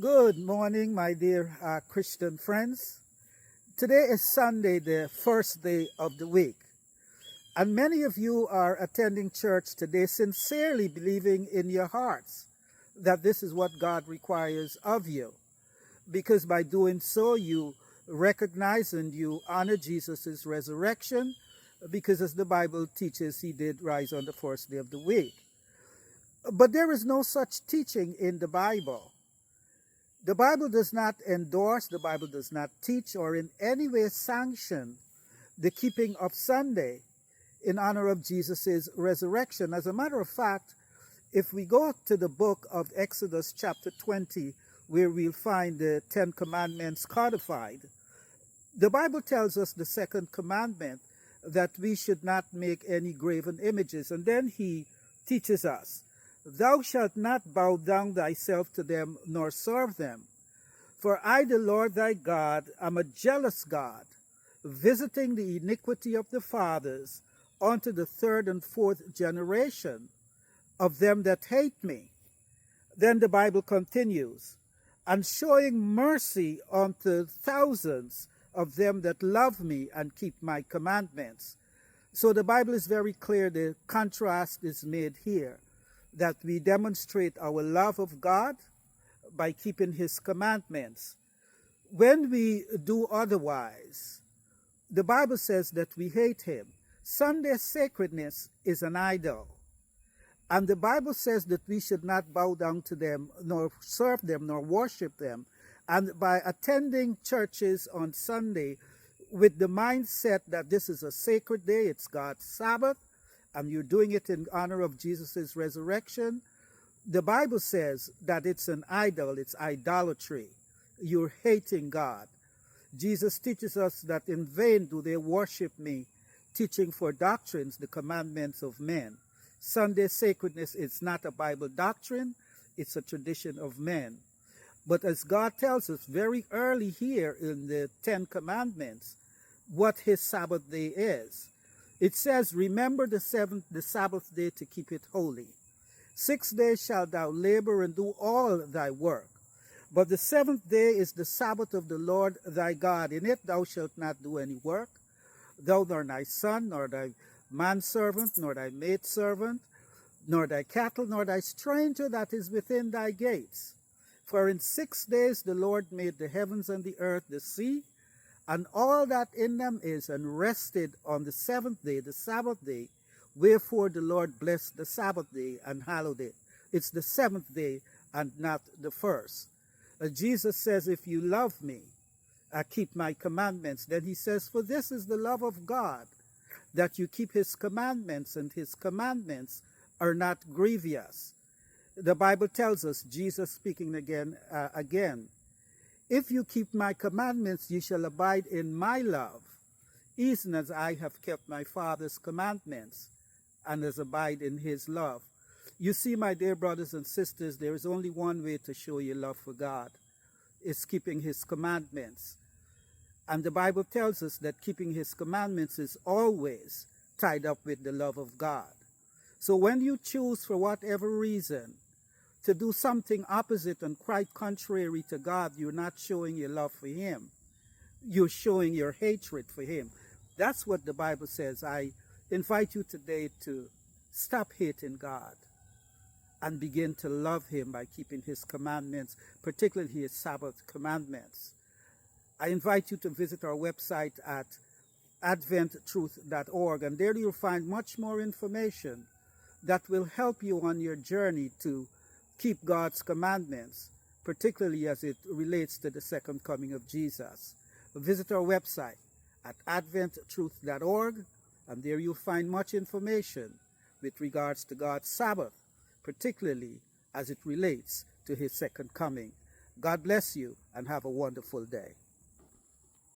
Good morning, my dear Christian friends. Today is Sunday, the first day of the week. And many of you are attending church today sincerely believing in your hearts that this is what God requires of you. Because by doing so, you recognize and you honor Jesus' resurrection, because as the Bible teaches, he did rise on the first day of the week. But there is no such teaching in the Bible. The Bible does not endorse, the Bible does not teach, or in any way sanction the keeping of Sunday in honor of Jesus' resurrection. As a matter of fact, if we go to the book of Exodus chapter 20, where we'll find the 10 Commandments codified, the Bible tells us the second commandment that we should not make any graven images. And then he teaches us, "Thou shalt not bow down thyself to them, nor serve them. For I, the Lord thy God, am a jealous God, visiting the iniquity of the fathers unto the third and fourth generation of them that hate me." Then the Bible continues, "And showing mercy unto thousands of them that love me and keep my commandments." So the Bible is very clear. The contrast is made here, that we demonstrate our love of God by keeping his commandments. When we do otherwise, the Bible says that we hate him. Sunday's sacredness is an idol. And the Bible says that we should not bow down to them, nor serve them, nor worship them. And by attending churches on Sunday with the mindset that this is a sacred day, it's God's Sabbath, and you're doing it in honor of Jesus' resurrection, the Bible says that it's an idol, it's idolatry. You're hating God. Jesus teaches us that in vain do they worship me, teaching for doctrines the commandments of men. Sunday sacredness is not a Bible doctrine, it's a tradition of men. But as God tells us very early here in the 10 Commandments, what his Sabbath day is. It says, "Remember the Sabbath day to keep it holy. 6 days shalt thou labor and do all thy work. But the seventh day is the Sabbath of the Lord thy God. In it thou shalt not do any work, thou nor thy son, nor thy manservant, nor thy maidservant, nor thy cattle, nor thy stranger that is within thy gates. For in 6 days the Lord made the heavens and the earth, the sea, and all that in them is, and rested on the seventh day, the Sabbath day. Wherefore the Lord blessed the Sabbath day and hallowed it." It's the seventh day and not the first. Jesus says, "If you love me, keep my commandments." Then he says, "For this is the love of God, that you keep his commandments, and his commandments are not grievous." The Bible tells us, Jesus speaking again, "If you keep my commandments, ye shall abide in my love, even as I have kept my Father's commandments, and as abide in his love." You see, my dear brothers and sisters, there is only one way to show your love for God. It's keeping his commandments. And the Bible tells us that keeping his commandments is always tied up with the love of God. So when you choose, for whatever reason, to do something opposite and quite contrary to God, you're not showing your love for him. You're showing your hatred for him. That's what the Bible says. I invite you today to stop hating God and begin to love him by keeping his commandments, particularly his Sabbath commandments. I invite you to visit our website at adventtruth.org, and there you'll find much more information that will help you on your journey to keep God's commandments, particularly as it relates to the second coming of Jesus. Visit our website at adventtruth.org, and there you'll find much information with regards to God's Sabbath, particularly as it relates to his second coming. God bless you and have a wonderful day.